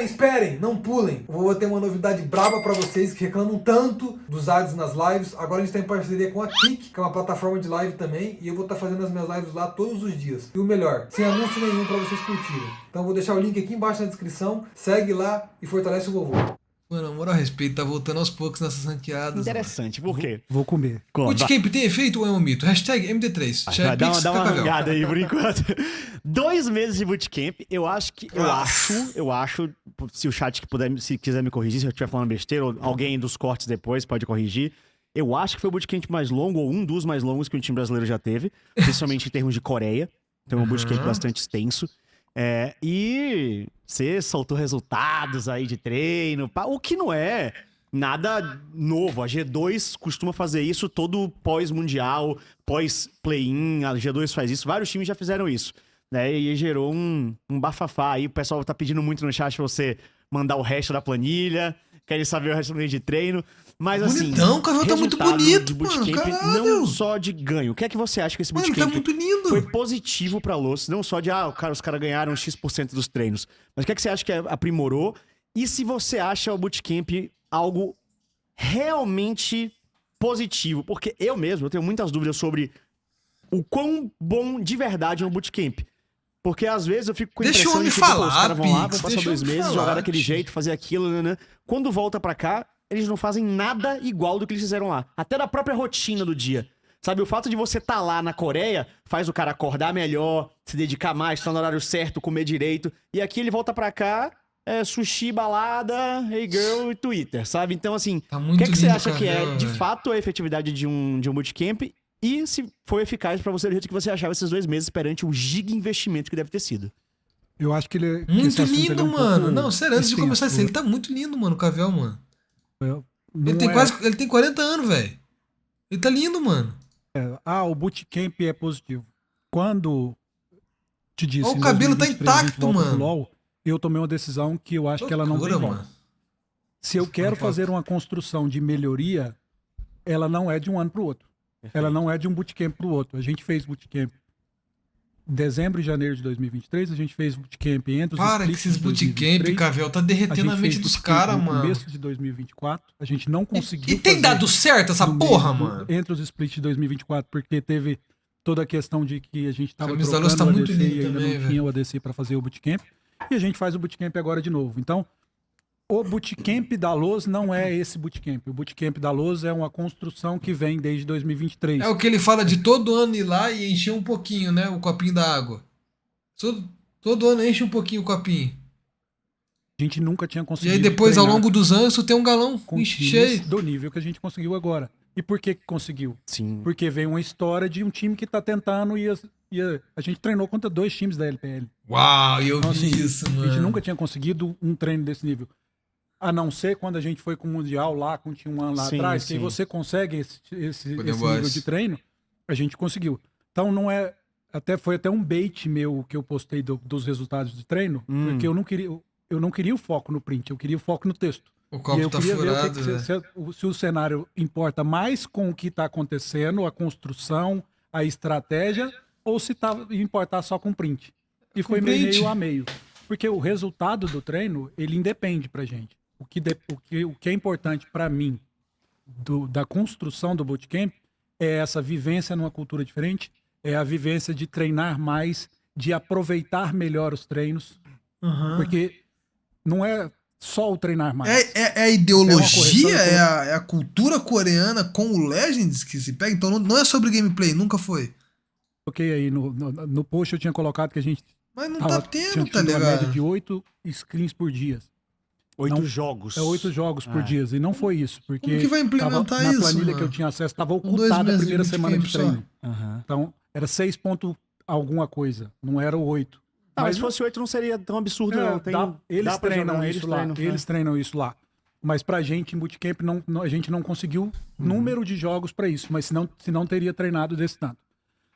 esperem, não pulem. Eu vou ter uma novidade braba pra vocês que reclamam tanto dos ads nas lives. Agora a gente tá em parceria com a Kik, que é uma plataforma de live também, e eu vou estar fazendo as minhas lives lá todos os dias. E o melhor, sem anúncio nenhum pra vocês curtirem. Então eu vou deixar o link aqui embaixo na descrição, segue lá e fortalece o vovô. Mano, amor ao respeito, tá voltando aos poucos nessas ranqueadas. Interessante, por quê? Vou comer. Bootcamp tem efeito ou é um mito? Hashtag MD3. Dá uma arrancada aí por enquanto. 2 meses de bootcamp, eu acho, se o chat se quiser me corrigir, se eu estiver falando besteira, ou alguém dos cortes depois pode corrigir. Eu acho que foi o bootcamp mais longo, ou um dos mais longos que o time brasileiro já teve, principalmente em termos de Coreia. Então é um bootcamp bastante extenso. E você soltou resultados aí de treino, o que não é nada novo. A G2 costuma fazer isso todo pós-mundial, pós-play-in, a G2 faz isso, vários times já fizeram isso, né? E gerou um bafafá aí, o pessoal tá pedindo muito no chat pra você mandar o resto da planilha, querem saber o resto do de treino. Mas bonitão, assim, o cabelo tá muito bonito, de bootcamp, mano, não só de ganho. O que é que você acha que esse mano, bootcamp tá muito lindo. foi positivo pra Lotus? Não só de, os caras ganharam X% dos treinos. Mas o que é que você acha que aprimorou? E se você acha o bootcamp algo realmente positivo? Porque eu tenho muitas dúvidas sobre o quão bom de verdade é um bootcamp. Porque às vezes eu fico com a impressão de que os caras vão lá, vão passar 2 meses, jogar daquele jeito, fazer aquilo, né? Quando volta pra cá, eles não fazem nada igual do que eles fizeram lá. Até da própria rotina do dia. Sabe, o fato de você estar lá na Coreia faz o cara acordar melhor, se dedicar mais, estar no horário certo, comer direito. E aqui ele volta pra cá, sushi, balada, hey girl e Twitter, sabe? Então, assim, tá o que você acha que é, de fato, a efetividade de um bootcamp? E se foi eficaz pra você do jeito que você achava esses 2 meses perante o giga investimento que deve ter sido? Eu acho que ele... Muito lindo, mano. Não, sério, antes de começar isso, ele tá muito lindo, mano, o Caviel, mano. Ele tem 40 anos, velho. Ele tá lindo, mano. O bootcamp é positivo. Quando te disse... O cabelo tá intacto, mano. LOL, eu tomei uma decisão que eu acho que ela não tem volta. Mano. Se eu quero fazer uma construção de melhoria, ela não é de um ano pro outro. Perfeito. Ela não é de um bootcamp pro outro. A gente fez bootcamp em dezembro e janeiro de 2023, a gente fez bootcamp entre os Para que esses bootcamp, Caviel, tá derretendo a mente dos caras, mano. No começo de 2024, a gente não conseguiu. E tem dado certo essa porra, mano? Entre os splits de 2024, porque teve toda a questão de que a gente tava trocando tá muito ADC e ainda também, não tinha o ADC pra fazer o bootcamp. E a gente faz o bootcamp agora de novo. Então, o bootcamp da LoS não é esse bootcamp. O bootcamp da LoS é uma construção que vem desde 2023. É o que ele fala de todo ano ir lá e encher um pouquinho, né? O copinho da água. Todo ano enche um pouquinho o copinho. A gente nunca tinha conseguido. E aí depois, ao longo dos anos, tu tem um galão cheio. Do nível que a gente conseguiu agora. E por que conseguiu? Sim. Porque vem uma história de um time que tá tentando e a gente treinou contra 2 times da LPL. Uau, eu então, vi isso, mano. A gente nunca tinha conseguido um treino desse nível. A não ser quando a gente foi com o Mundial lá, com o Team One lá atrás, que aí você consegue esse nível de treino, a gente conseguiu. Então não é... Foi até um bait meu que eu postei dos resultados de treino, porque eu não queria o foco no print, eu queria o foco no texto. O copo tá furado, se o cenário importa mais com o que tá acontecendo, a construção, a estratégia, ou se importar só com print. E foi meio a meio. Porque o resultado do treino, ele independe pra gente. O que é importante para mim da construção do bootcamp é essa vivência numa cultura diferente, é a vivência de treinar mais, de aproveitar melhor os treinos, porque não é só o treinar mais. É a ideologia, é a cultura coreana com o Legends que se pega, então não é sobre gameplay, nunca foi. Ok, aí no post eu tinha colocado que a gente... Mas não tá tendo, tá ligado? Uma média de 8 screens por dia. 8 jogos. 8 jogos por dia. E não foi isso, porque... Como que vai implementar isso, na planilha mano? Que eu tinha acesso, estava ocultada a primeira semana de treino. Então, era 6 ponto alguma coisa, não era o 8. Mas se fosse 8 não seria tão absurdo, não. Eles treinam isso lá. Eles treinam isso lá. Mas pra gente, em bootcamp, a gente não conseguiu número de jogos pra isso. Mas senão teria treinado desse tanto.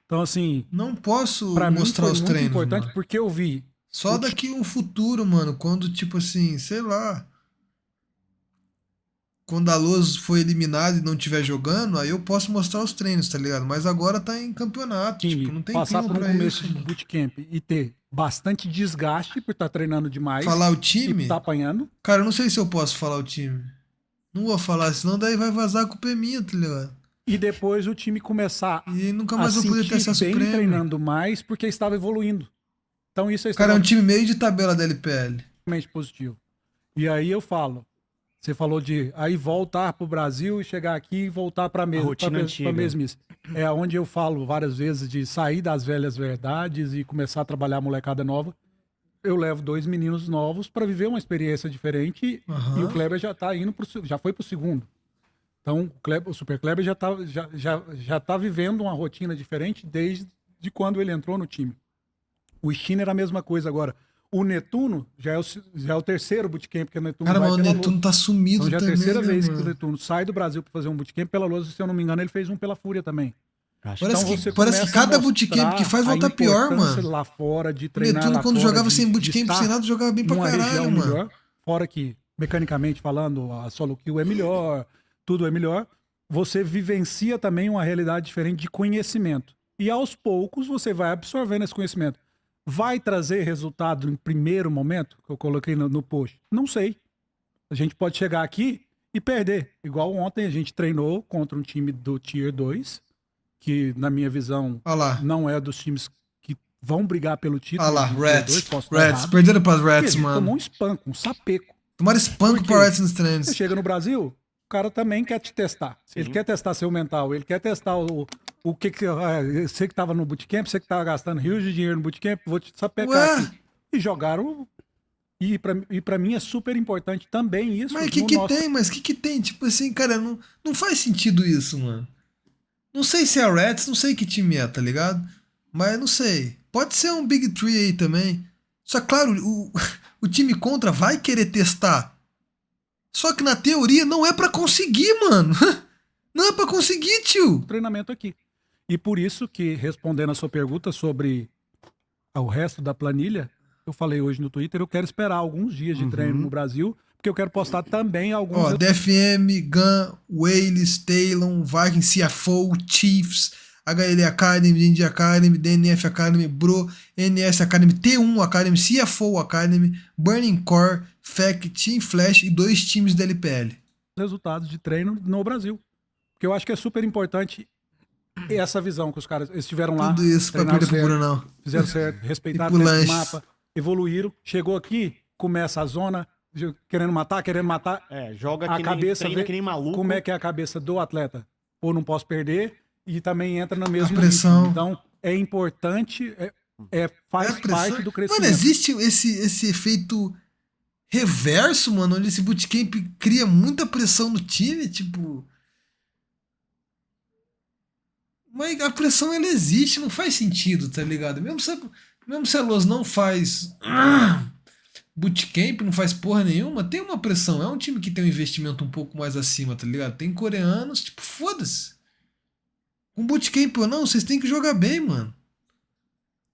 Então, assim... Não posso pra mostrar mim os foi treinos, muito importante, mano. porque eu vi... Só daqui um futuro, mano, quando, tipo assim, sei lá... Quando a Luz foi eliminada e não estiver jogando, aí eu posso mostrar os treinos, tá ligado? Mas agora tá em campeonato, tipo, não tem passar clima por um pra começo isso. de bootcamp e ter bastante desgaste por estar treinando demais. Falar o e time? tá apanhando. Cara, eu não sei se eu posso falar o time. Não vou falar, senão daí vai vazar com o culpa é minha, tá ligado? E depois o time começar E nunca a mais vou poder ter sentir acesso ao bem prêmio. treinando mais porque estava evoluindo. Então isso é Cara, é um extremamente time meio de tabela da LPL. positivo. E aí eu falo, você falou de aí voltar pro Brasil e chegar aqui e voltar para rotina antiga. mesmice. É onde eu falo várias vezes de sair das velhas verdades e começar a trabalhar a molecada nova. Eu levo 2 meninos novos para viver uma experiência diferente e o Kleber já tá indo já foi pro segundo. Então o Super Kleber já tá vivendo uma rotina diferente desde quando ele entrou no time. O Skinner é a mesma coisa agora. O Netuno já é o terceiro bootcamp que o Netuno Cara, vai mas o pela Netuno Luz. tá sumido Então já é a também, terceira né, vez mano? que o Netuno sai do Brasil para fazer um bootcamp pela Luz. Se eu não me engano, ele fez um pela Fúria também. Acho Parece Então que, você parece que começa a cada mostrar bootcamp que faz a volta pior, importância mano. lá fora, de O treinar Netuno, lá quando fora, jogava de- sem de bootcamp estar sem nada, jogava bem pra numa região caralho, mano. melhor. Fora que, mecanicamente falando, a solo kill é melhor, tudo é melhor. Você vivencia também uma realidade diferente de conhecimento. E aos poucos você vai absorvendo esse conhecimento. Vai trazer resultado em primeiro momento, que eu coloquei no post? Não sei. A gente pode chegar aqui e perder. Igual ontem a gente treinou contra um time do Tier 2, que na minha visão Olha lá. não é dos times que vão brigar pelo título. Olha lá, do Tier 2, Reds. posso estar Reds. errado. Perderam pras E a Reds, gente tomou um mano. espanco, um sapeco. Tomaram espanco Por quê? pra Reds nos treinos. Você chega no Brasil, o cara também quer te testar. Sim. Ele quer testar seu mental, ele quer testar o que você que tava no bootcamp, você que tava gastando rios de dinheiro no bootcamp, vou te sapecar Ué? aqui. E jogaram. E pra mim é super importante também isso. Mas o que no que nosso- tem? Mas o que que tem? Tipo assim, cara, não faz sentido isso, mano. Não sei se é a Reds, não sei que time é, tá ligado? Mas não sei. Pode ser um Big Three aí também. Só claro, o time contra vai querer testar. Só que na teoria não é pra conseguir, mano. Não é pra conseguir, tio. treinamento aqui. E por isso que, respondendo a sua pergunta sobre o resto da planilha, eu falei hoje no Twitter, eu quero esperar alguns dias de treino no Brasil, porque eu quero postar também alguns... Ó, DFM, Gun, Wales, Talon, Viking, CFO, Chiefs, HL Academy, Indie Academy, DNF Academy, Bro, NS Academy, T1 Academy, CFO Academy, Burning Core, FAC, Team Flash e 2 times da LPL. resultados de treino no Brasil. Porque eu acho que é super importante essa visão que os caras estiveram lá, Tudo isso pra treinaram perder pro certo, Brunão. fizeram certo, respeitaram E pro o lanches. mapa, evoluíram, chegou aqui, começa a zona, querendo matar, Joga a que cabeça nem, treina vê que nem maluco. como é que é a cabeça do atleta. Ou não posso perder, e também entra no mesmo pressão. ritmo. Então, é importante, faz É a pressão. parte do crescimento. Mano, existe esse efeito reverso, mano, onde esse bootcamp cria muita pressão no time, tipo... Mas a pressão, ela existe, não faz sentido, tá ligado? Mesmo se a Loz não faz bootcamp, não faz porra nenhuma, tem uma pressão. É um time que tem um investimento um pouco mais acima, tá ligado? Tem coreanos, tipo, foda-se. Com bootcamp ou não, vocês têm que jogar bem, mano.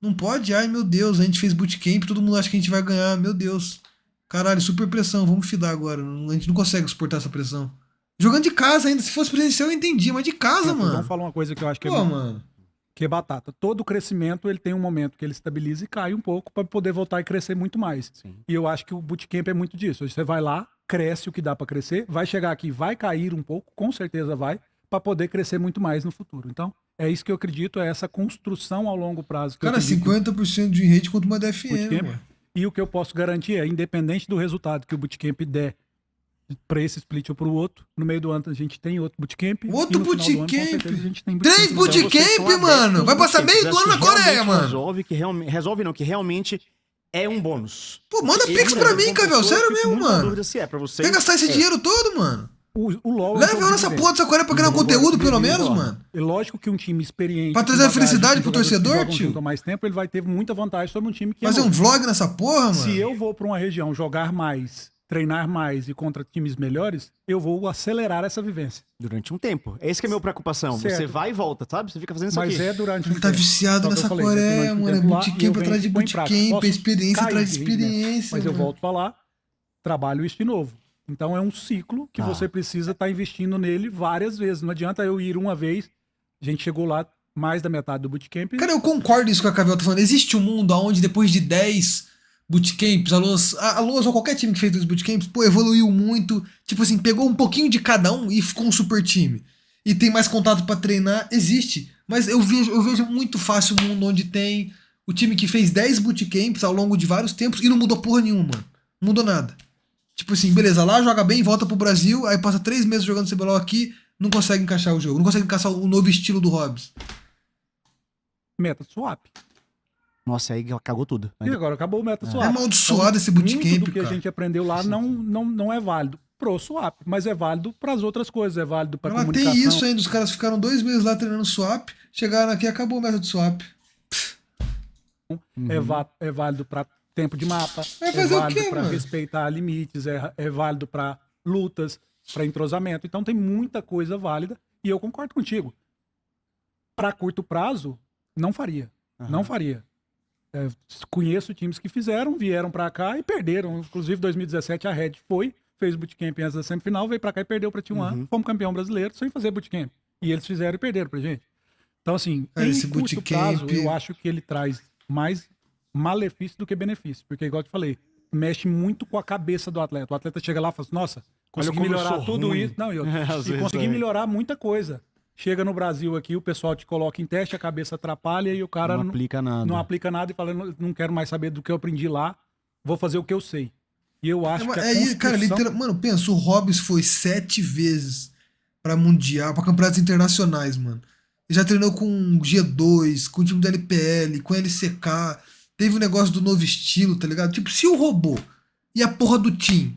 Não pode, ai meu Deus, a gente fez bootcamp, todo mundo acha que a gente vai ganhar, meu Deus. Caralho, super pressão, vamos fidar agora. A gente não consegue suportar essa pressão. Jogando de casa ainda, se fosse presencial eu entendi, mas de casa, Vamos mano. falar uma coisa que eu acho que Pô, mano. que é batata. Todo crescimento, ele tem um momento que ele estabiliza e cai um pouco para poder voltar e crescer muito mais. Sim. E eu acho que o bootcamp é muito disso. Você vai lá, cresce o que dá para crescer, vai chegar aqui, vai cair um pouco, com certeza vai, para poder crescer muito mais no futuro. Então, é isso que eu acredito, é essa construção ao longo prazo. Que eu Cara, acredito 50% de rate contra uma DFM, bootcamp. mano. E o que eu posso garantir é, independente do resultado que o bootcamp der para esse split ou para o outro, no meio do ano a gente tem outro bootcamp. Outro e no final do ano, com bootcamp? certeza, a gente tem 3 no Brasil. bootcamp, Vocês estão abertos mano. aos Vai passar bootcamps. meio do ano Acho na que Coreia, realmente mano. Resolve não, que realmente é um bônus. Pô, manda Eu, pix por pra exemplo, mim, como Cavel. pessoa, Sério fico mesmo, muito na mano. dúvida se é pra vocês. Quer gastar esse dinheiro todo, mano? O LoL Leva eu nessa porra dessa Coreia pra ganhar conteúdo, pelo menos, mano. É lógico que um time experiente... Pra com trazer a bagagem, felicidade com pro jogadores que torcedor, jogam tio? junto há mais tempo, ele vai ter muita vantagem sobre um time que Fazer é um novo. vlog nessa porra, mano. Se eu vou pra uma região jogar mais, treinar mais e contra times melhores, eu vou acelerar essa vivência. Durante um tempo. Essa que é a minha preocupação. Certo. Você vai e volta, sabe? Você fica fazendo isso Mas aqui. é durante Ele um tá tempo. viciado Só que eu nessa falei, Coreia, durante um mano. É tempo lá, e eu bootcamp venho atrás de e põe em prática. bootcamp, Posso é experiência cair atrás de de rendimento, experiência. Mas eu mano. volto pra lá, trabalho isso de novo. Então é um ciclo que Ah. você precisa estar investindo nele várias vezes. Não adianta eu ir uma vez, a gente chegou lá, mais da metade do bootcamp. Cara, eu concordo isso que a Cavel tá falando. Existe um mundo onde depois de 10 bootcamps, a Loas ou qualquer time que fez os bootcamps, pô, evoluiu muito. Tipo assim, pegou um pouquinho de cada um e ficou um super time. E tem mais contato pra treinar. Existe. Mas eu vejo muito fácil um mundo onde tem o time que fez 10 bootcamps ao longo de vários tempos e não mudou porra nenhuma, mano. Não mudou nada. Tipo assim, beleza, lá joga bem, volta pro Brasil, aí passa 3 meses jogando CBLOL aqui, não consegue encaixar o jogo, não consegue encaixar o novo estilo do Hobbs. Meta swap. Nossa, aí cagou tudo. E agora acabou o meta swap. É amaldiçoado esse bootcamp, muito do que cara. a gente aprendeu lá não é válido pro swap, mas é válido para as outras coisas, é válido para Ela comunicação. tem isso ainda, os caras ficaram 2 meses lá treinando swap, chegaram aqui e acabou o método swap. É válido para tempo de mapa, Vai é fazer o válido quê, para mano? respeitar limites, é válido para lutas, para entrosamento. Então tem muita coisa válida e eu concordo contigo. Para curto prazo, não faria. Não faria. Conheço times que vieram para cá e perderam. Inclusive, em 2017, a Red fez bootcamp antes da semifinal, veio para cá e perdeu para T1. Fomos campeão brasileiro sem fazer bootcamp. E eles fizeram e perderam pra gente. Então, assim, Cara, em esse curto bootcamp- prazo, eu acho que ele traz mais malefício do que benefício. Porque, igual eu te falei, mexe muito com a cabeça do atleta. O atleta chega lá e fala assim, nossa, consegui como eu melhorar sou tudo ruim. isso. Não, Às e vezes consegui é. melhorar muita coisa. Chega no Brasil aqui, o pessoal te coloca em teste, a cabeça atrapalha e o cara Não aplica nada. não aplica nada e fala, não quero mais saber do que eu aprendi lá, vou fazer o que eu sei. E eu acho que a Aí, cara, construção... mano, pensa, o Hobbs foi 7 vezes pra Mundial, pra campeonatos internacionais, mano. Ele já treinou com G2, com o time da LPL, com LCK. Teve o negócio do novo estilo, tá ligado? Tipo, se o robô e a porra do Team,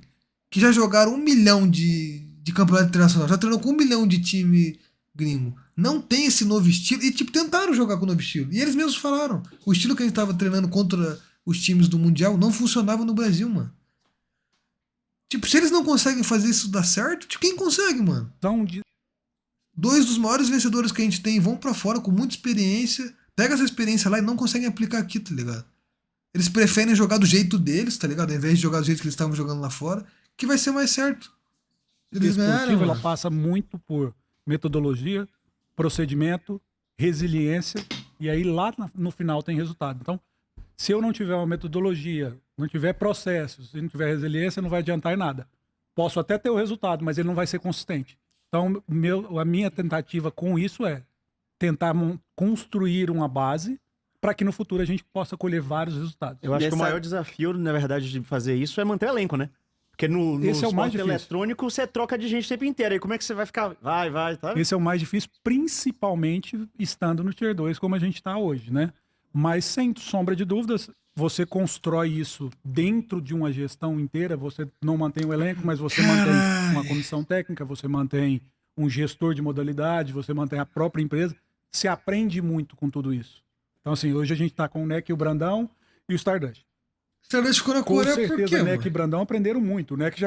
que já jogaram 1 milhão de campeonato internacional, já treinou com 1 milhão de time gringo, não tem esse novo estilo, e tipo, tentaram jogar com o novo estilo. E eles mesmos falaram, o estilo que a gente tava treinando contra os times do Mundial não funcionava no Brasil, mano. Tipo, se eles não conseguem fazer isso dar certo, tipo, quem consegue, mano? de 2 dos maiores vencedores que a gente tem vão pra fora com muita experiência, pega essa experiência lá e não conseguem aplicar aqui, tá ligado? Eles preferem jogar do jeito deles, tá ligado? Ao invés de jogar do jeito que eles estavam jogando lá fora, que vai ser mais certo. Eles ganharam, esportiva, ela mano. passa muito por metodologia, procedimento, resiliência, e aí lá no final tem resultado. Então, se eu não tiver uma metodologia, não tiver processos, se não tiver resiliência, não vai adiantar em nada. Posso até ter o resultado, mas ele não vai ser consistente. Então, a minha tentativa com isso é tentar construir uma base para que no futuro a gente possa colher vários resultados. Eu acho que o Nessa- maior desafio, na verdade, de fazer isso é manter elenco, né? Porque no Esse é o mais esporte difícil. eletrônico você troca de gente o tempo inteiro. Aí como é que você vai ficar? Vai, tá? Esse é o mais difícil, principalmente estando no Tier 2 como a gente está hoje, né? Mas sem sombra de dúvidas, você constrói isso dentro de uma gestão inteira, você não mantém o elenco, mas você mantém uma comissão técnica, você mantém um gestor de modalidade, você mantém a própria empresa, se aprende muito com tudo isso. Então assim, hoje a gente está com o NEC, o Brandão e o Stardust. Stardust ficou na Com Coreia por certeza, quê, o NEC e mano? Brandão aprenderam muito. O NEC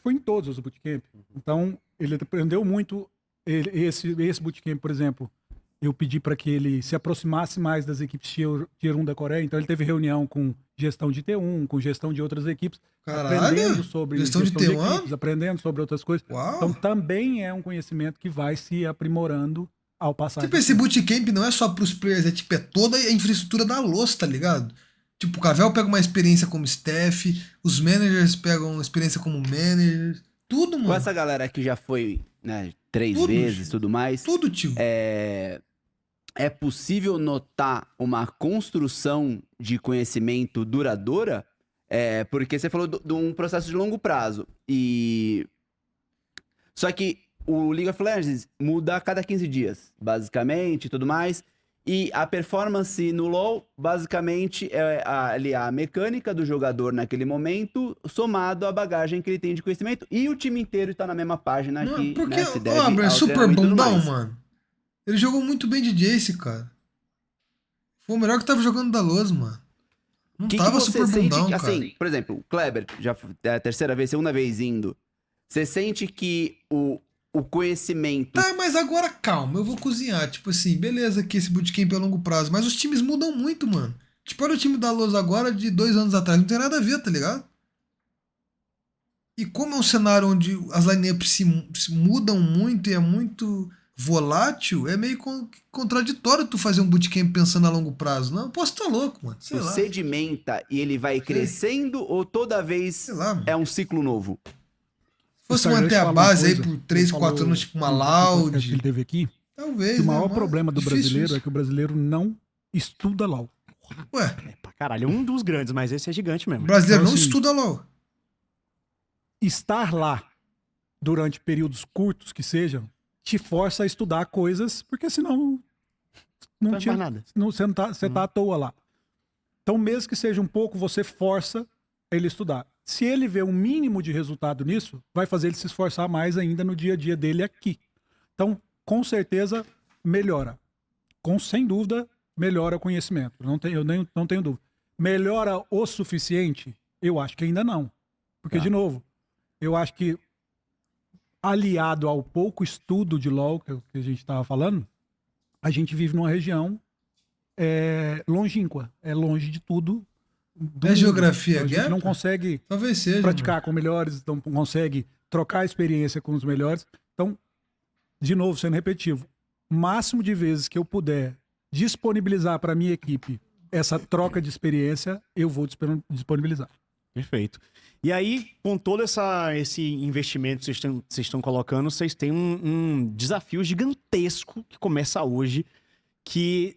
foi em todos os bootcamp. Então, ele aprendeu muito. Esse bootcamp, por exemplo, eu pedi para que ele se aproximasse mais das equipes Tier 1 da Coreia. Então, ele teve reunião com gestão de T1, com gestão de outras equipes, Caralho! aprendendo sobre Gestão de T1? equipes, aprendendo sobre outras coisas. Uau! Então, também é um conhecimento que vai se aprimorando ao passar. Tipo, esse bootcamp não é só pros players, é toda a infraestrutura da Lost, tá ligado? Tipo, o Cavell pega uma experiência como staff, os managers pegam uma experiência como managers, tudo, Com mano. essa galera que já foi, né, 3 Tudo, vezes tio. tudo mais, Tudo, tio. é possível notar uma construção de conhecimento duradoura? Porque você falou de um processo de longo prazo. Só que o League of Legends muda a cada 15 dias, basicamente, e tudo mais. E a performance no LoL, basicamente, é a mecânica do jogador naquele momento, somado à bagagem que ele tem de conhecimento. E o time inteiro está na mesma página Não, aqui, porque né, se o deve Abra é ao super treinamento e tudo bundão, mais. mano. Ele jogou muito bem de Jace, cara. Foi o melhor que tava jogando da Luz, mano. Não Que tava você super sente bundão, que, cara. assim, por exemplo, o Kleber, já é a terceira vez, segunda vez indo. Você sente que o conhecimento... Tá, mas agora calma, eu vou cozinhar. Tipo assim, beleza que esse bootcamp é a longo prazo, mas os times mudam muito, mano. Tipo, olha o time da Luz agora de 2 anos atrás, não tem nada a ver, tá ligado? E como é um cenário onde as lineups se mudam muito e é muito volátil, é meio contraditório tu fazer um bootcamp pensando a longo prazo. Não, eu posso estar louco, mano. Sei Tu lá. sedimenta e ele vai crescendo ou toda vez Sei lá, mano. é um ciclo novo? Se fosse Sargent manter a fala uma base aí coisa, por 3, ele 4 falou anos, tipo uma no podcast que Loud. ele teve aqui, Talvez. que o né, maior mas problema do difícil brasileiro isso. é que o brasileiro não estuda LOL. Ué, Pra caralho, é um dos grandes, mas esse é gigante o mesmo. brasileiro Então, não assim, estuda LOL. Estar lá durante períodos curtos que sejam, te força a estudar coisas, porque senão não Faz tinha, mais nada. você tá à toa lá. Então, mesmo que seja um pouco, você força ele a estudar. Se ele vê um mínimo de resultado nisso, vai fazer ele se esforçar mais ainda no dia a dia dele aqui. Então, com certeza, melhora. Sem dúvida, melhora o conhecimento. Não tenho dúvida. Melhora o suficiente? Eu acho que ainda não. Porque, Tá. de novo, eu acho que aliado ao pouco estudo de LoL que a gente estava falando, a gente vive numa região longínqua. É longe de tudo. É geografia Então, a gente gap? não consegue Talvez seja. praticar com melhores, não consegue trocar experiência com os melhores. Então, de novo, sendo repetitivo, máximo de vezes que eu puder disponibilizar para minha equipe essa troca de experiência, eu vou disponibilizar. Perfeito. E aí, com todo esse investimento que vocês estão colocando, vocês têm um desafio gigantesco que começa hoje, que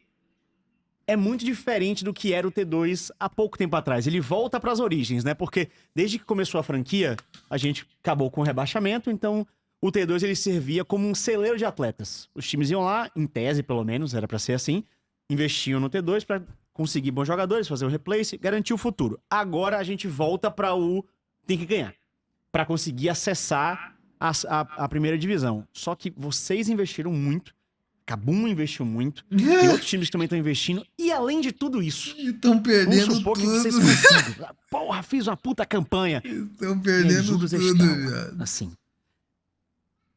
é muito diferente do que era o T2 há pouco tempo atrás. Ele volta para as origens, né? Porque desde que começou a franquia, a gente acabou com o rebaixamento, então o T2 ele servia como um celeiro de atletas. Os times iam lá, em tese pelo menos, era para ser assim, investiam no T2 para conseguir bons jogadores, fazer o replace, garantir o futuro. Agora a gente volta para o tem que ganhar, para conseguir acessar a primeira divisão. Só que vocês investiram muito, Kabum investiu muito, tem outros times que também estão investindo, e além de tudo isso, Estão vamos perdendo supor que tudo. vocês consigam. Porra, fiz uma puta campanha. Estão E aí, perdendo juros tudo, estão, viado. assim.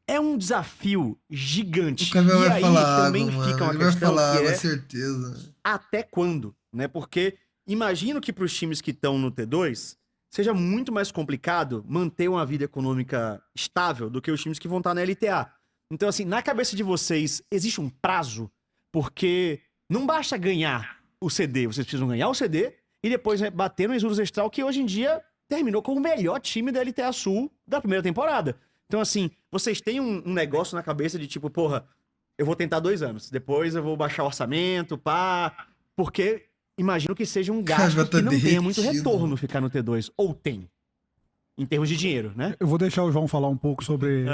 É um desafio O gigante. Cabel E vai aí falar também água, fica mano. uma Ele vai questão falar que água, é certeza. até quando, né? Porque imagino que para os times que estão no T2 seja muito mais complicado manter uma vida econômica estável do que os times que vão estar na LTA. Então, assim, na cabeça de vocês, existe um prazo? Porque não basta ganhar o CD, vocês precisam ganhar o CD e depois bater no Isurus Astral, que hoje em dia terminou como o melhor time da LTA Sul da primeira temporada. Então, assim, vocês têm um negócio na cabeça de tipo, porra, eu vou tentar 2 anos, depois eu vou baixar o orçamento, pá, porque imagino que seja um gasto Cara, tá que não tenha muito derretido. retorno ficar no T2, ou tem, em termos de dinheiro, né? Eu vou deixar o João falar um pouco sobre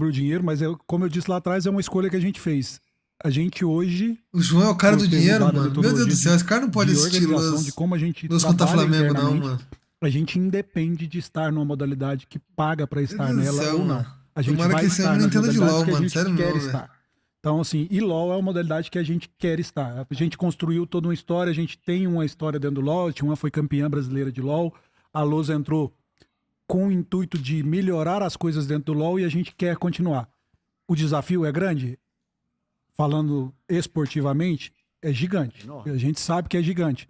o dinheiro, mas como eu disse lá atrás, é uma escolha que a gente fez. A gente hoje... O João é o cara por do ter dinheiro, mudado a mano. Meu Deus do metodologia céu, esse cara não pode de assistir organização, de como a gente Luz contra trabalha Flamengo, não, internamente, mano. a gente independe de estar numa modalidade que paga pra estar Meu Deus do nela céu, ou não. mano. A gente Tomara vai que esse estar ano não nas entenda de modalidades LOL, que a mano. gente Sério quer mesmo, estar. Então, assim, e LoL é uma modalidade que a gente quer estar. A gente construiu toda uma história, a gente tem uma história dentro do LoL, a T1 foi campeã brasileira de LoL, a Luz entrou com o intuito de melhorar as coisas dentro do LoL e a gente quer continuar. O desafio é grande? Falando esportivamente, é gigante. Enorme. A gente sabe que é gigante.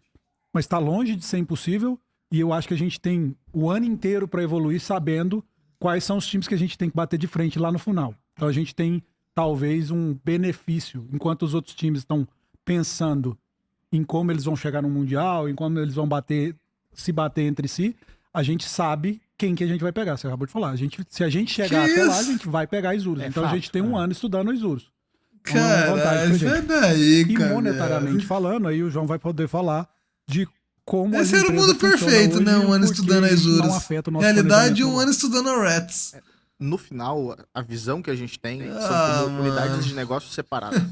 Mas está longe de ser impossível e eu acho que a gente tem o ano inteiro para evoluir sabendo quais são os times que a gente tem que bater de frente lá no final. Então a gente tem talvez um benefício, enquanto os outros times estão pensando em como eles vão chegar no Mundial, em como eles vão se bater entre si, a gente sabe quem que a gente vai pegar. Você acabou de falar. Se a gente chegar Que até lá, a isso? gente vai pegar Isurus. É então a fato, gente tem um ano estudando Isurus. Caralho, sai daí, E cara. monetariamente falando, aí o João vai poder falar de como Esse as era o empresas mundo perfeito, funcionam né? hoje, Um ano porque estudando a isso Isurus. não afeta o nosso Realidade, planejamento um ano estudando a Rats. No final, a visão que a gente tem Ah, são como mano. unidades de negócio separadas.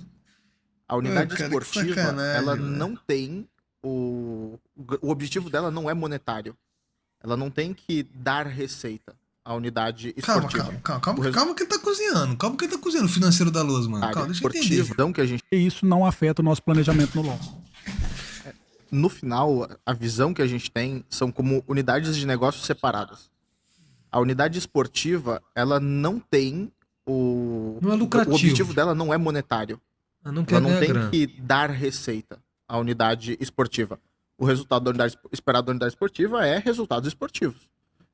A unidade cara, que esportiva, sacanagem, ela velho. não tem o objetivo dela não é monetário. Ela não tem que dar receita à unidade Calma, esportiva. calma que ele tá cozinhando. Calma que ele tá cozinhando o financeiro da Luz, mano. A Calma, área deixa eu esportiva, entender. visão que a gente E isso não afeta o nosso planejamento no LoL. no final, a visão que a gente tem são como unidades de negócio separadas. A unidade esportiva, ela não tem Não é lucrativo. o objetivo dela não é monetário. Eu não quero Ela não ganhar tem grana. que dar receita à unidade esportiva. O resultado da unidade esperado da unidade esportiva é resultados esportivos.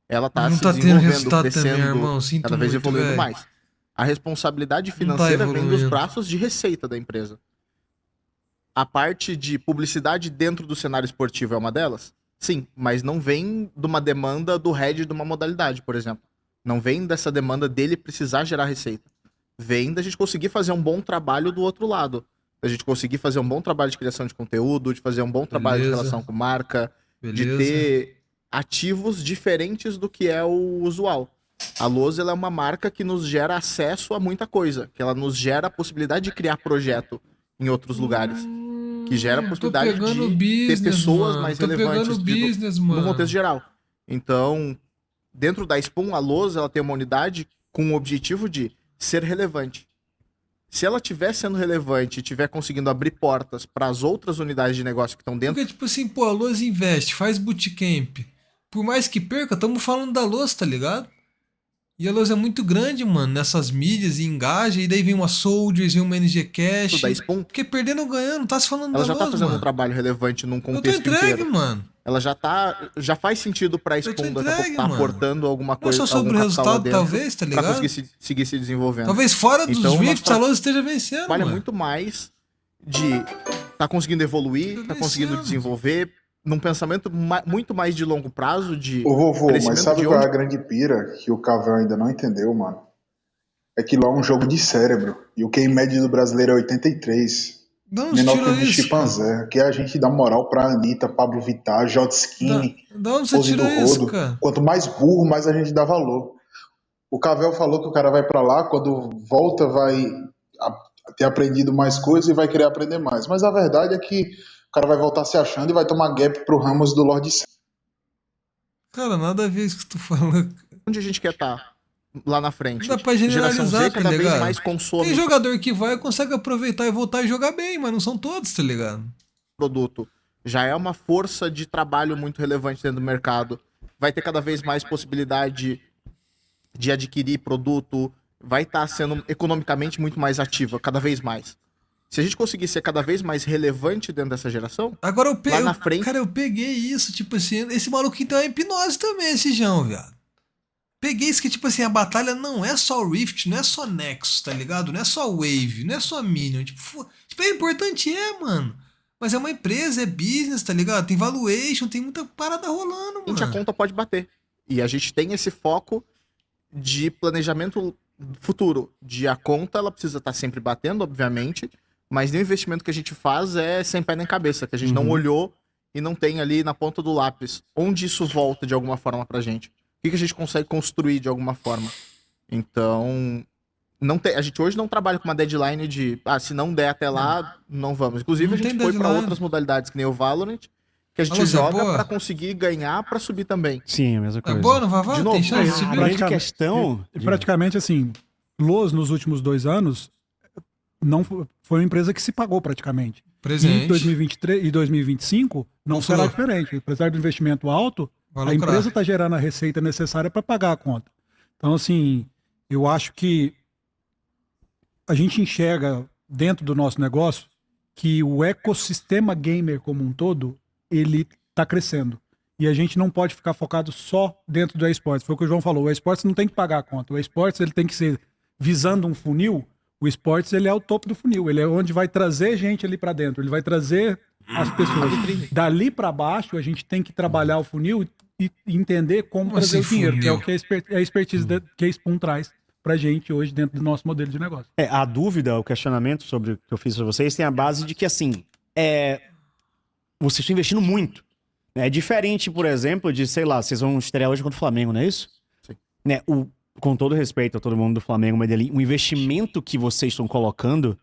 Ela tá Não se tá tendo desenvolvendo, resultado também, crescendo, irmão. Sinto cada vez muito, evoluindo velho. mais. A responsabilidade tá financeira vem dos evoluindo. braços de receita da empresa. A parte de publicidade dentro do cenário esportivo é uma delas? Sim, mas não vem de uma demanda do head de uma modalidade, por exemplo. Não vem dessa demanda dele precisar gerar receita. Vem da gente conseguir fazer um bom trabalho do outro lado. Da gente conseguir fazer um bom trabalho de criação de conteúdo, de fazer um bom trabalho de Beleza. relação com marca, de Beleza. ter ativos diferentes do que é o usual. A Loz, ela é uma marca que nos gera acesso a muita coisa, que ela nos gera a possibilidade de criar projeto em outros lugares, que gera a possibilidade de ter pessoas mais relevantes no contexto geral. Então, dentro da Spoon, a Loz, ela tem uma unidade com o objetivo de ser relevante. Se ela estiver sendo relevante e estiver conseguindo abrir portas para as outras unidades de negócio que estão dentro, Porque, tipo assim, pô, a Loz investe, faz bootcamp. Por mais que perca, estamos falando da Loz, tá ligado? E a Loz é muito grande, mano, nessas mídias e engaja. E daí vem uma Soldiers, vem uma NG Cash. tudo da Spoon, Porque perdendo ou ganhando, não tá se falando ela da já tá Loz, fazendo um mano. trabalho relevante num Eu tô contexto entregue, inteiro. mano. Ela já faz sentido pra tô Spoon daqui a pouco entregue, tá mano. aportando alguma Não é coisa, só sobre o algum capital lá resultado, dentro, talvez, tá pra ligado? conseguir seguir se desenvolvendo. Talvez fora dos Então, Rifts nossa, a Loz esteja vencendo, Vale mano. muito mais de tá conseguindo evoluir, tá conseguindo vencendo. desenvolver num pensamento muito mais de longo prazo, de Ô vovô, mas crescimento sabe de qual é onde a grande pira que o Cavell ainda não entendeu, mano? É que lá é um jogo de cérebro. E o QI médio do brasileiro é 83. De onde Menor que tirou o de isso, cara? chimpanzé. Aqui a gente dá moral pra Anitta, Pablo Vittar, J. Da, Skinny, da onde você Pose do tirou isso, Rodo. cara? Quanto mais burro, mais a gente dá valor. O Cavell falou que o cara vai pra lá, quando volta vai ter aprendido mais coisas e vai querer aprender mais. Mas a verdade é que o cara vai voltar se achando e vai tomar gap pro Ramos do Lord Sam. Cara, nada a ver isso que tu falou. a gente quer estar lá na frente. Dá pra Geração generalizar, Z tá cada vez ligado? mais consome Tem jogador que vai e consegue aproveitar e voltar e jogar bem, mas não são todos, tá ligado? produto. Já é uma força de trabalho muito relevante dentro do mercado. Vai ter cada vez mais possibilidade de adquirir produto, vai estar sendo economicamente muito mais ativa, cada vez mais. Se a gente conseguir ser cada vez mais relevante dentro dessa geração, Agora eu lá peguei. na frente, Cara, eu peguei isso, tipo assim, esse maluco então é hipnose também, esse João, viado. Peguei isso que, tipo assim, a batalha não é só Rift, não é só Nexus, tá ligado? Não é só Wave, não é só Minion. Tipo, é importante, mano. Mas é uma empresa, é business, tá ligado? Tem valuation, tem muita parada rolando, a mano. conta pode bater. E a gente tem esse foco de planejamento futuro. De a conta, ela precisa estar sempre batendo, obviamente, mas nenhum investimento que a gente faz é sem pé nem cabeça, que a gente não olhou e não tem ali na ponta do lápis. Onde isso volta de alguma forma pra gente? O que a gente consegue construir de alguma forma? Então, a gente hoje não trabalha com uma deadline de, se não der até lá, não vamos. Inclusive, Não a gente tem foi pra deadline. outras modalidades, que nem o Valorant, que a gente Valorant é joga boa? pra conseguir ganhar, pra subir também. Sim, a mesma É coisa. boa no Vavá? De novo, Tem chance de A subir? grande Praticamente- questão... E praticamente assim, Loz nos últimos 2 anos não foi uma empresa que se pagou praticamente. E Presente. em 2023 e 2025 não Vamos será lá. diferente. Apesar do investimento alto, Vai a lucrar. empresa está gerando a receita necessária para pagar a conta. Então, assim, eu acho que a gente enxerga dentro do nosso negócio que o ecossistema gamer como um todo, ele está crescendo. E a gente não pode ficar focado só dentro do esportes. Foi o que o João falou, o esportes não tem que pagar a conta. O esportes ele tem que ser visando um funil. O esportes ele é o topo do funil, ele é onde vai trazer gente ali para dentro, ele vai trazer as pessoas. Dali para baixo, a gente tem que trabalhar o funil e entender como Como trazer assim, o dinheiro, que é funil? o que a expertise que a Spoon traz pra gente hoje dentro do nosso modelo de negócio. A dúvida, o questionamento sobre o que eu fiz pra vocês tem a base de que, assim, vocês estão investindo muito. É diferente, por exemplo, de, sei lá, vocês vão estrear hoje contra o Flamengo, não é isso? Sim. Né, com todo respeito a todo mundo do Flamengo, mas ali, o investimento que vocês estão colocando,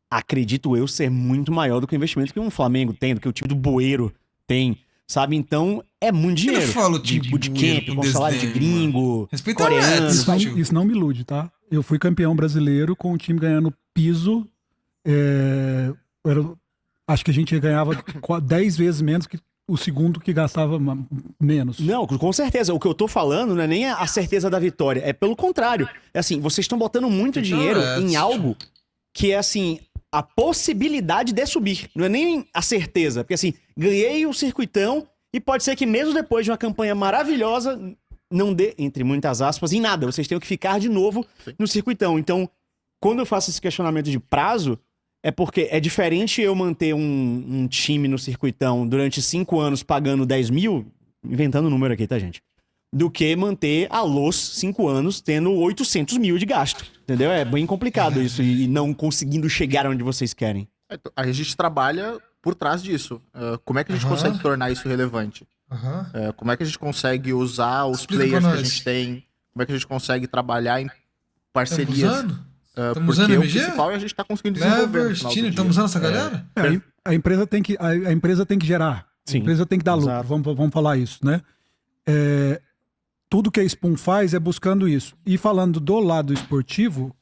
acredito eu, ser muito maior do que o investimento que um Flamengo tem, do que o time do Bueiro tem, sabe? Então, é muito Ele dinheiro. fala o De time de bootcamp, Bueiro com com salário de desdém, gringo, Respeita a coreano. Reds, Isso não, tio. isso não me ilude, tá? Eu fui campeão brasileiro com o time ganhando piso. Acho que a gente ganhava 10 vezes menos que o segundo que gastava menos. Não, com certeza. O que eu tô falando não é nem a certeza da vitória. É pelo contrário. É assim, vocês estão botando muito dinheiro em algo que é assim, a possibilidade de subir. Não é nem a certeza. Porque assim, ganhei o circuitão e pode ser que mesmo depois de uma campanha maravilhosa, não dê, entre muitas aspas, em nada. Vocês têm que ficar de novo no circuitão. Então, quando eu faço esse questionamento de prazo, é porque é diferente eu manter um time no circuitão durante 5 anos pagando 10 mil, inventando o número aqui, tá, gente? Do que manter a LOS 5 anos tendo 800 mil de gasto, entendeu? É bem complicado isso e não conseguindo chegar onde vocês querem. A gente trabalha por trás disso. Como é que a gente consegue tornar isso relevante? Como é que a gente consegue usar os Explica players pra que a nós. gente tem? Como é que a gente consegue trabalhar em parcerias? Estamos Porque usando o MG? principal é a gente estar conseguindo desenvolver no Lever, final do Stine, dia. estamos usando essa galera? A empresa tem que gerar. Sim, A empresa tem que dar lucro. exato. Vamos falar isso, né? Tudo que a Spoon faz é buscando isso. E falando do lado esportivo,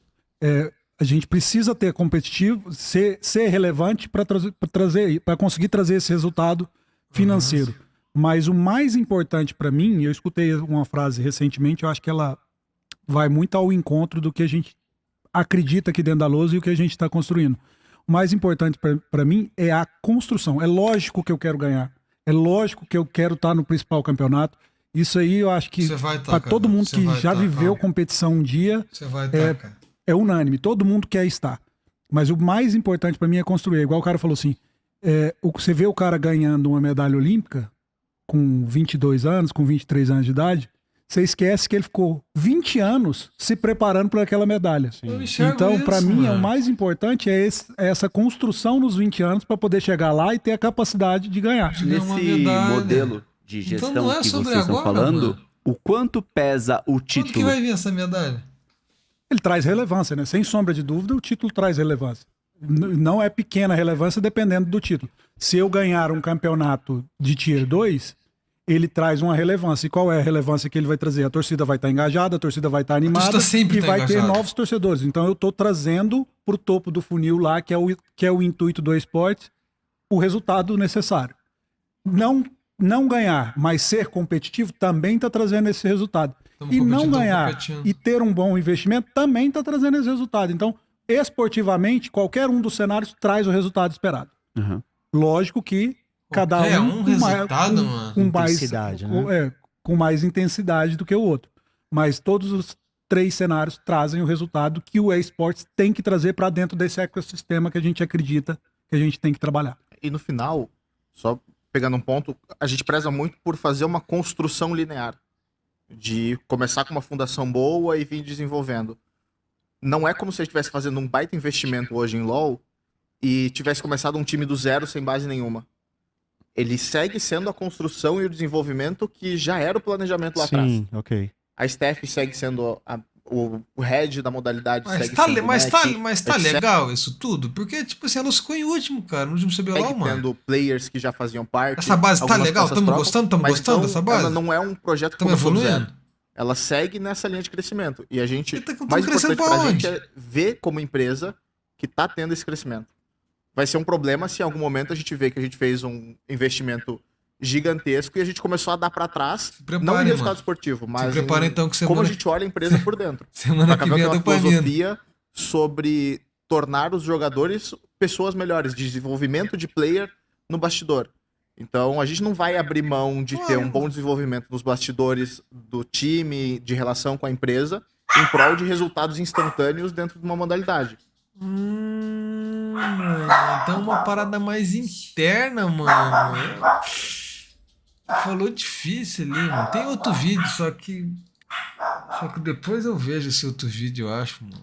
a gente precisa ter competitivo, ser relevante para conseguir trazer esse resultado financeiro. Mas o mais importante para mim, eu escutei uma frase recentemente, eu acho que ela vai muito ao encontro do que a gente acredita aqui dentro da lousa e o que a gente está construindo. O mais importante para mim é a construção. É lógico que eu quero ganhar. É lógico que eu quero estar no principal campeonato. Isso aí eu acho que Você vai tá, para cara. todo mundo Você que vai já tá, viveu calma. competição um dia, Você vai estar, cara. é unânime. Todo mundo quer estar. Mas o mais importante para mim é construir. Igual o cara falou assim, você vê o cara ganhando uma medalha olímpica com 22 anos, com 23 anos de idade, você esquece que ele ficou 20 anos se preparando para aquela medalha. Eu enxergo Então, para isso, mim, mano. o mais importante é essa construção nos 20 anos para poder chegar lá e ter a capacidade de ganhar. Ganhar uma Nesse medalha. modelo de Então gestão não é que sobre vocês estão agora, falando, mano. o quanto pesa o Quanto que título? vai vir essa medalha? Ele traz relevância, né? Sem sombra de dúvida, o título traz relevância. Não é pequena relevância dependendo do título. Se eu ganhar um campeonato de Tier 2, ele traz uma relevância. E qual é a relevância que ele vai trazer? A torcida vai estar engajada, a torcida vai estar animada torcida sempre e tá vai ter engajada. novos torcedores. Então eu estou trazendo para o topo do funil lá, que é o intuito do esporte, o resultado necessário. Não ganhar, mas ser competitivo também está trazendo esse resultado. Tamo E não competindo, tamo ganhar competindo. e ter um bom investimento também está trazendo esse resultado. Então, esportivamente, qualquer um dos cenários traz o resultado esperado. Uhum. Lógico que cada Qualquer um um resultado, mano. com mais Intensidade, né? com mais intensidade do que o outro. Mas todos os 3 cenários trazem o resultado que o eSports tem que trazer para dentro desse ecossistema que a gente acredita que a gente tem que trabalhar. E no final, só pegando um ponto, a gente preza muito por fazer uma construção linear. De começar com uma fundação boa e vir desenvolvendo. Não é como se a gente estivesse fazendo um baita investimento hoje em LoL e tivesse começado um time do zero sem base nenhuma. Ele segue sendo a construção e o desenvolvimento que já era o planejamento lá atrás. Sim, ok. A Steph segue sendo o head da modalidade. Mas segue tá, sendo o mas, Mac, mas tá a gente legal isso tudo? Porque, tipo assim, ela ficou em último, cara, no último CBLOL, segue mano. tendo players que já faziam parte. Essa base tá algumas legal? peças Tamo trocam, gostando? Tamo mas gostando não- dessa base? Ela não é um projeto que Tamo começou do evoluindo? zero. Ela segue nessa linha de crescimento. E a gente, Tamo mais crescendo importante pra pra gente onde? é ver como empresa que tá tendo esse crescimento. Vai ser um problema se em algum momento a gente vê que a gente fez um investimento gigantesco e a gente começou a dar pra trás, prepare, não em mano. resultado esportivo, mas Se prepara, então, que como a semana- gente olha a empresa por dentro. Semana A que Cavell vem tem eu uma tô com a minha. filosofia sobre tornar os jogadores pessoas melhores, desenvolvimento de player no bastidor. Então a gente não vai abrir mão de ter um bom desenvolvimento nos bastidores do time, de relação com a empresa, em prol de resultados instantâneos dentro de uma modalidade. Mano, então uma parada mais interna, mano. Falou difícil ali, mano. Tem outro vídeo, só que depois eu vejo esse outro vídeo, eu acho, mano.